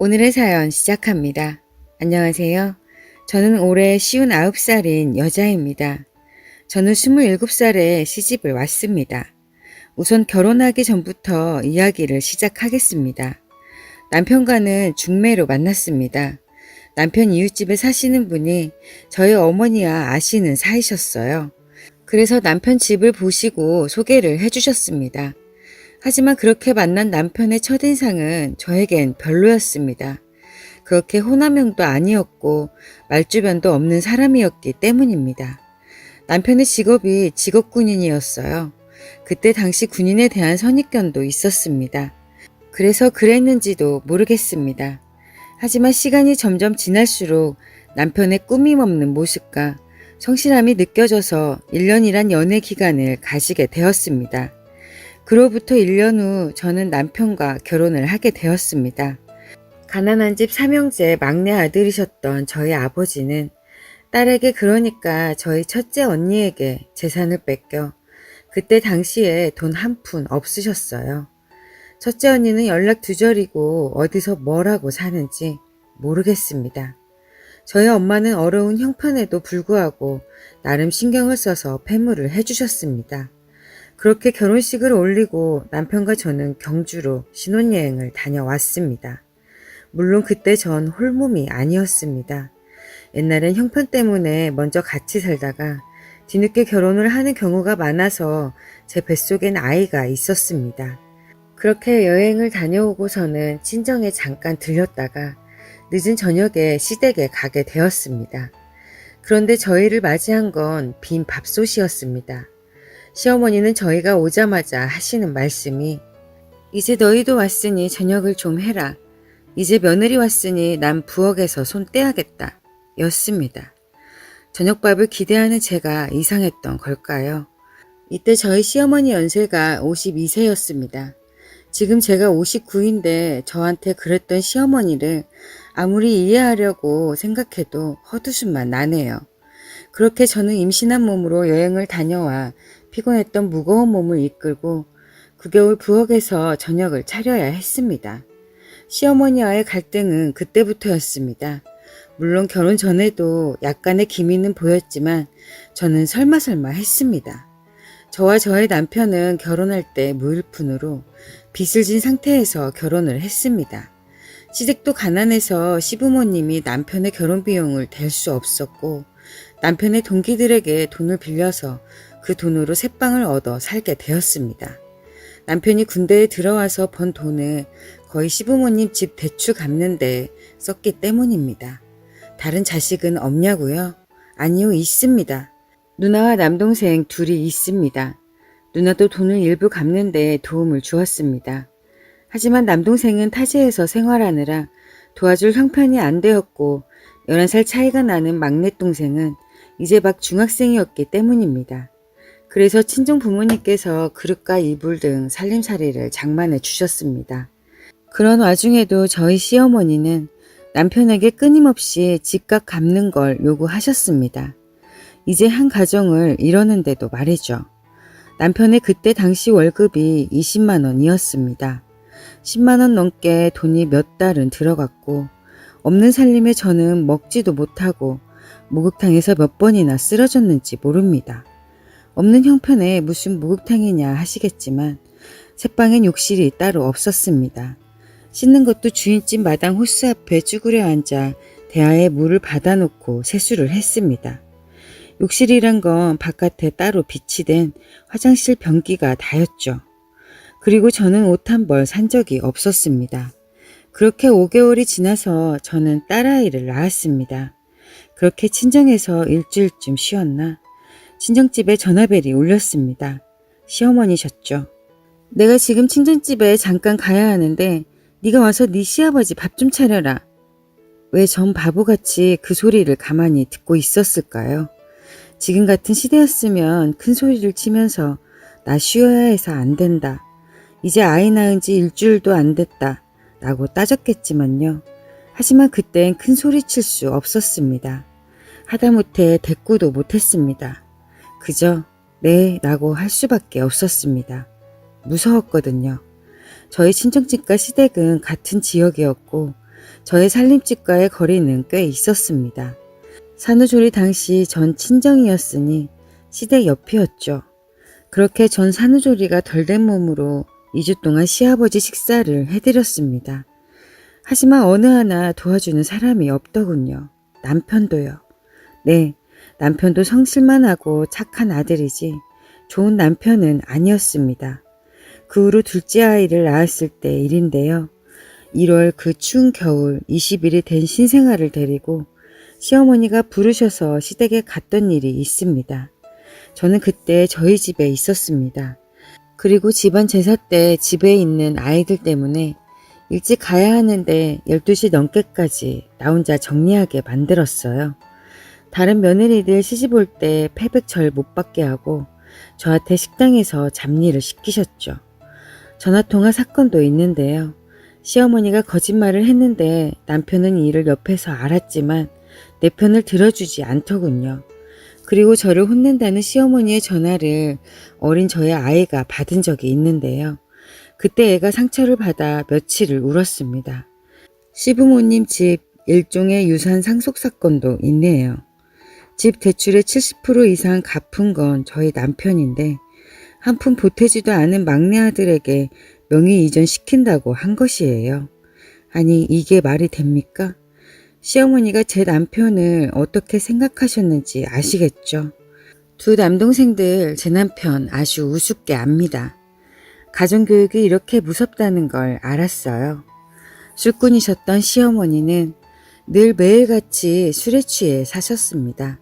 오늘의 사연 시작합니다. 안녕하세요. 저는 올해 59살인 여자입니다. 저는 27살에 시집을 왔습니다. 우선 결혼하기 전부터 이야기를 시작하겠습니다. 남편과는 중매로 만났습니다. 남편 이웃집에 사시는 분이 저희 어머니와 아시는 사이셨어요. 그래서 남편 집을 보시고 소개를 해주셨습니다. 하지만 그렇게 만난 남편의 첫인상은 저에겐 별로였습니다. 그렇게 호남형도 아니었고 말주변도 없는 사람이었기 때문입니다. 남편의 직업이 직업군인이었어요. 그때 당시 군인에 대한 선입견도 있었습니다. 그래서 그랬는지도 모르겠습니다. 하지만 시간이 점점 지날수록 남편의 꾸밈없는 모습과 성실함이 느껴져서 1년이란 연애 기간을 가지게 되었습니다. 그로부터 1년 후 저는 남편과 결혼을 하게 되었습니다. 가난한 집 삼형제 막내 아들이셨던 저희 아버지는 딸에게, 그러니까 저희 첫째 언니에게 재산을 뺏겨 그때 당시에 돈 한 푼 없으셨어요. 첫째 언니는 연락 두절이고 어디서 뭘 하고 사는지 모르겠습니다. 저희 엄마는 어려운 형편에도 불구하고 나름 신경을 써서 패물을 해주셨습니다. 그렇게 결혼식을 올리고 남편과 저는 경주로 신혼여행을 다녀왔습니다. 물론 그때 전 홀몸이 아니었습니다. 옛날엔 형편 때문에 먼저 같이 살다가 뒤늦게 결혼을 하는 경우가 많아서 제 뱃속엔 아이가 있었습니다. 그렇게 여행을 다녀오고서는 친정에 잠깐 들렸다가 늦은 저녁에 시댁에 가게 되었습니다. 그런데 저희를 맞이한 건 빈 밥솥이었습니다. 시어머니는 저희가 오자마자 하시는 말씀이 "이제 너희도 왔으니 저녁을 좀 해라. 이제 며느리 왔으니 난 부엌에서 손 떼야겠다." 였습니다. 저녁밥을 기대하는 제가 이상했던 걸까요? 이때 저희 시어머니 연세가 52세였습니다. 지금 제가 59인데 저한테 그랬던 시어머니를 아무리 이해하려고 생각해도 헛웃음만 나네요. 그렇게 저는 임신한 몸으로 여행을 다녀와 피곤했던 무거운 몸을 이끌고 그 겨울 부엌에서 저녁을 차려야 했습니다. 시어머니와의 갈등은 그때부터였습니다. 물론 결혼 전에도 약간의 기미는 보였지만 저는 설마 했습니다. 저와 저의 남편은 결혼할 때 무일푼으로 빚을 진 상태에서 결혼을 했습니다. 시댁도 가난해서 시부모님이 남편의 결혼 비용을 댈 수 없었고 남편의 동기들에게 돈을 빌려서 그 돈으로 새빵을 얻어 살게 되었습니다. 남편이 군대에 들어와서 번 돈을 거의 시부모님 집 대출 갚는 데 썼기 때문입니다. 다른 자식은 없냐고요? 아니요, 있습니다. 누나와 남동생 둘이 있습니다. 누나도 돈을 일부 갚는 데 도움을 주었습니다. 하지만 남동생은 타지에서 생활하느라 도와줄 형편이 안 되었고 11살 차이가 나는 막내 동생은 이제 막 중학생이었기 때문입니다. 그래서 친정 부모님께서 그릇과 이불 등 살림살이를 장만해 주셨습니다. 그런 와중에도 저희 시어머니는 남편에게 끊임없이 집값 갚는 걸 요구하셨습니다. 이제 한 가정을 이러는데도 말이죠. 남편의 그때 당시 월급이 20만 원이었습니다. 10만 원 넘게 돈이 몇 달은 들어갔고 없는 살림에 저는 먹지도 못하고 목욕탕에서 몇 번이나 쓰러졌는지 모릅니다. 없는 형편에 무슨 목욕탕이냐 하시겠지만 새방엔 욕실이 따로 없었습니다. 씻는 것도 주인집 마당 호스 앞에 쭈그려 앉아 대야에 물을 받아놓고 세수를 했습니다. 욕실이란 건 바깥에 따로 비치된 화장실 변기가 다였죠. 그리고 저는 옷 한 벌 산 적이 없었습니다. 그렇게 5개월이 지나서 저는 딸아이를 낳았습니다. 그렇게 친정에서 일주일쯤 쉬었나 친정집에 전화벨이 울렸습니다. 시어머니셨죠. "내가 지금 친정집에 잠깐 가야 하는데 네가 와서 네 시아버지 밥 좀 차려라." 왜 전 바보같이 그 소리를 가만히 듣고 있었을까요? 지금 같은 시대였으면 큰 소리를 치면서 "나 쉬어야 해서 안 된다. 이제 아이 낳은 지 일주일도 안 됐다. 라고 따졌겠지만요. 하지만 그땐 큰 소리 칠 수 없었습니다. 하다못해 대꾸도 못했습니다. 그저 네 라고 할 수밖에 없었습니다. 무서웠거든요. 저희 친정집과 시댁은 같은 지역이었고 저의 살림집과의 거리는 꽤 있었습니다. 산후조리 당시 전 친정이었으니 시댁 옆이었죠. 그렇게 전 산후조리가 덜 된 몸으로 2주 동안 시아버지 식사를 해드렸습니다. 하지만 어느 하나 도와주는 사람이 없더군요. 남편도요. 네, 남편도 성실만 하고 착한 아들이지 좋은 남편은 아니었습니다. 그 후로 둘째 아이를 낳았을 때 일인데요. 1월 그 추운 겨울 20일이 된 신생아를 데리고 시어머니가 부르셔서 시댁에 갔던 일이 있습니다. 저는 그때 저희 집에 있었습니다. 그리고 집안 제사 때 집에 있는 아이들 때문에 일찍 가야 하는데 12시 넘게까지 나 혼자 정리하게 만들었어요. 다른 며느리들 시집 올 때 패백 절 못 받게 하고 저한테 식당에서 잡일을 시키셨죠. 전화통화 사건도 있는데요. 시어머니가 거짓말을 했는데 남편은 이 일을 옆에서 알았지만 내 편을 들어주지 않더군요. 그리고 저를 혼낸다는 시어머니의 전화를 어린 저의 아이가 받은 적이 있는데요. 그때 애가 상처를 받아 며칠을 울었습니다. 시부모님 집 일종의 유산 상속 사건도 있네요. 집 대출의 70% 이상 갚은 건 저희 남편인데 한 푼 보태지도 않은 막내 아들에게 명의 이전시킨다고 한 것이에요. 아니 이게 말이 됩니까? 시어머니가 제 남편을 어떻게 생각하셨는지 아시겠죠? 두 남동생들 제 남편 아주 우습게 압니다. 가정교육이 이렇게 무섭다는 걸 알았어요. 술꾼이셨던 시어머니는 늘 매일같이 술에 취해 사셨습니다.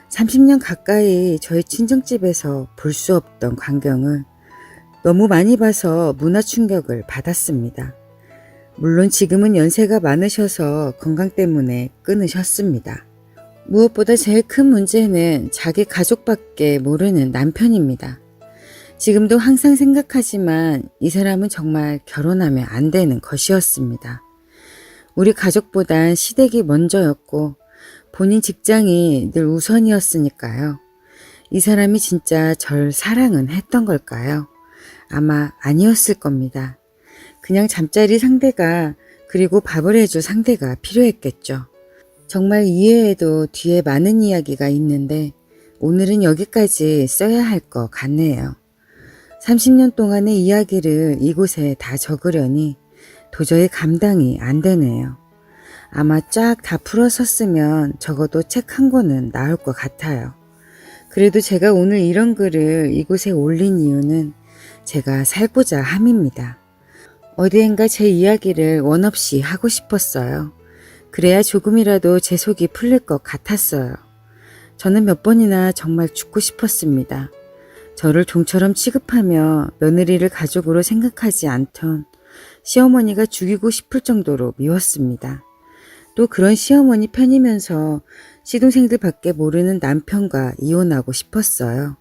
30년 가까이 저희 친정집에서 볼 수 없던 광경을 너무 많이 봐서 문화 충격을 받았습니다. 물론 지금은 연세가 많으셔서 건강 때문에 끊으셨습니다. 무엇보다 제일 큰 문제는 자기 가족밖에 모르는 남편입니다. 지금도 항상 생각하지만 이 사람은 정말 결혼하면 안 되는 것이었습니다. 우리 가족보단 시댁이 먼저였고 본인 직장이 늘 우선이었으니까요. 이 사람이 진짜 절 사랑은 했던 걸까요? 아마 아니었을 겁니다. 그냥 잠자리 상대가 그리고 밥을 해줄 상대가 필요했겠죠. 정말 이해해도 뒤에 많은 이야기가 있는데 오늘은 여기까지 써야 할 것 같네요. 30년 동안의 이야기를 이곳에 다 적으려니 도저히 감당이 안 되네요. 아마 쫙 다 풀어섰으면 적어도 책 한 권은 나올 것 같아요. 그래도 제가 오늘 이런 글을 이곳에 올린 이유는 제가 살고자 함입니다. 어디엔가 제 이야기를 원없이 하고 싶었어요. 그래야 조금이라도 제 속이 풀릴 것 같았어요. 저는 몇 번이나 정말 죽고 싶었습니다. 저를 종처럼 취급하며 며느리를 가족으로 생각하지 않던 시어머니가 죽이고 싶을 정도로 미웠습니다. 또 그런 시어머니 편이면서 시동생들밖에 모르는 남편과 이혼하고 싶었어요.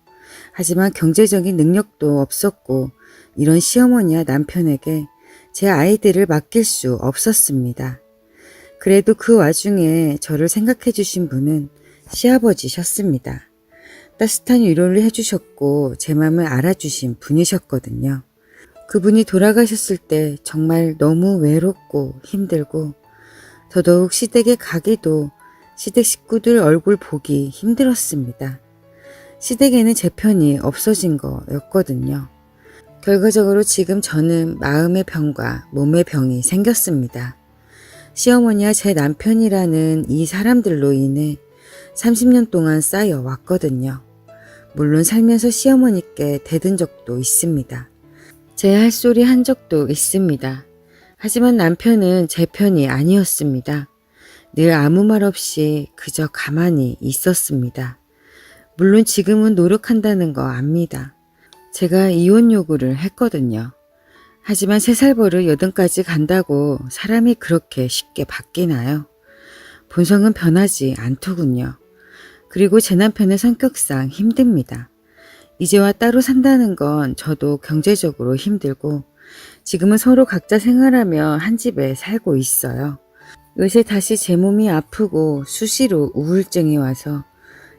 하지만 경제적인 능력도 없었고 이런 시어머니와 남편에게 제 아이들을 맡길 수 없었습니다. 그래도 그 와중에 저를 생각해 주신 분은 시아버지셨습니다. 따뜻한 위로를 해주셨고 제 마음을 알아주신 분이셨거든요. 그분이 돌아가셨을 때 정말 너무 외롭고 힘들고 더더욱 시댁에 가기도 시댁 식구들 얼굴 보기 힘들었습니다. 시댁에는 제 편이 없어진 거였거든요. 결과적으로 지금 저는 마음의 병과 몸의 병이 생겼습니다. 시어머니와 제 남편이라는 이 사람들로 인해 30년 동안 쌓여왔거든요. 물론 살면서 시어머니께 대든 적도 있습니다. 제 할 소리 한 적도 있습니다. 하지만 남편은 제 편이 아니었습니다. 늘 아무 말 없이 그저 가만히 있었습니다. 물론 지금은 노력한다는 거 압니다. 제가 이혼 요구를 했거든요. 하지만 3살 버릇 8까지 간다고 사람이 그렇게 쉽게 바뀌나요? 본성은 변하지 않더군요. 그리고 제 남편의 성격상 힘듭니다. 이제와 따로 산다는 건 저도 경제적으로 힘들고 지금은 서로 각자 생활하며 한 집에 살고 있어요. 요새 다시 제 몸이 아프고 수시로 우울증이 와서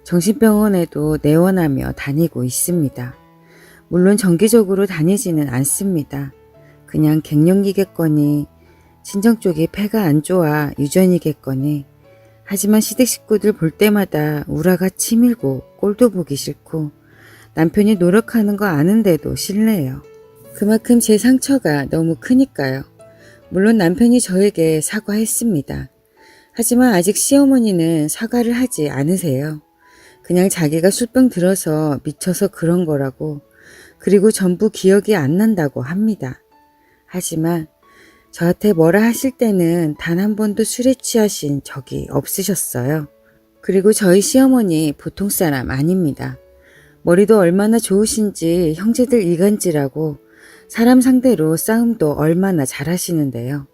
정신병원에도 내원하며 다니고 있습니다. 물론 정기적으로 다니지는 않습니다. 그냥 갱년기겠거니 친정 쪽이 폐가 안 좋아 유전이겠거니. 하지만 시댁 식구들 볼 때마다 우라가 치밀고 꼴도 보기 싫고 남편이 노력하는 거 아는데도 싫네요. 그만큼 제 상처가 너무 크니까요. 물론 남편이 저에게 사과했습니다. 하지만 아직 시어머니는 사과를 하지 않으세요. 그냥 자기가 술병 들어서 미쳐서 그런 거라고, 그리고 전부 기억이 안 난다고 합니다. 하지만 저한테 뭐라 하실 때는 단 한 번도 술에 취하신 적이 없으셨어요. 그리고 저희 시어머니 보통 사람 아닙니다. 머리도 얼마나 좋으신지 형제들 이간질하고 사람 상대로 싸움도 얼마나 잘하시는데요.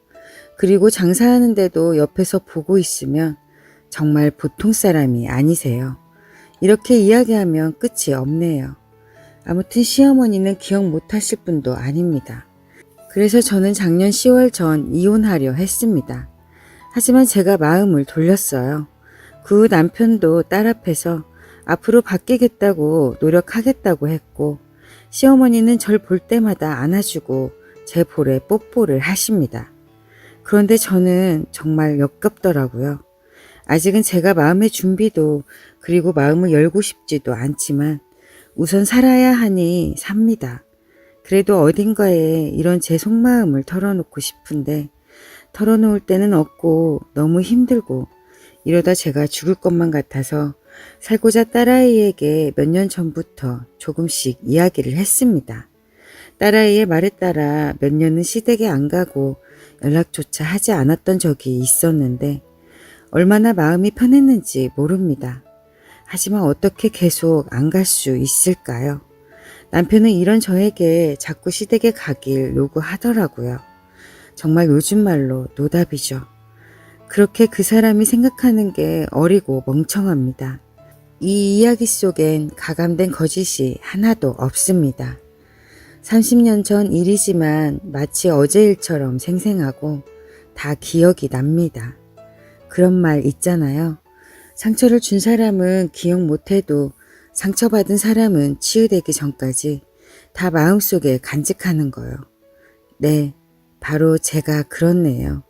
그리고 장사하는데도 옆에서 보고 있으면 정말 보통 사람이 아니세요. 이렇게 이야기하면 끝이 없네요. 아무튼 시어머니는 기억 못하실 분도 아닙니다. 그래서 저는 작년 10월 전 이혼하려 했습니다. 하지만 제가 마음을 돌렸어요. 그 후 남편도 딸 앞에서 앞으로 바뀌겠다고 노력하겠다고 했고, 시어머니는 절 볼 때마다 안아주고 제 볼에 뽀뽀를 하십니다. 그런데 저는 정말 역겹더라고요. 아직은 제가 마음의 준비도, 그리고 마음을 열고 싶지도 않지만 우선 살아야 하니 삽니다. 그래도 어딘가에 이런 제 속마음을 털어놓고 싶은데 털어놓을 때는 없고 너무 힘들고, 이러다 제가 죽을 것만 같아서 살고자 딸아이에게 몇 년 전부터 조금씩 이야기를 했습니다. 딸아이의 말에 따라 몇 년은 시댁에 안 가고 연락조차 하지 않았던 적이 있었는데 얼마나 마음이 편했는지 모릅니다. 하지만 어떻게 계속 안 갈 수 있을까요? 남편은 이런 저에게 자꾸 시댁에 가길 요구하더라고요. 정말 요즘 말로 노답이죠. 그렇게 그 사람이 생각하는 게 어리고 멍청합니다. 이 이야기 속엔 가감된 거짓이 하나도 없습니다. 30년 전 일이지만 마치 어제 일처럼 생생하고 다 기억이 납니다. 그런 말 있잖아요. 상처를 준 사람은 기억 못해도 상처받은 사람은 치유되기 전까지 다 마음속에 간직하는 거요. 네, 바로 제가 그렇네요.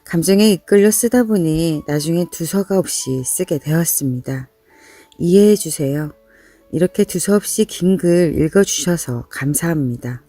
감정에 이끌려 쓰다 보니 나중에 두서가 없이 쓰게 되었습니다. 이해해 주세요. 이렇게 두서없이 긴 글 읽어주셔서 감사합니다.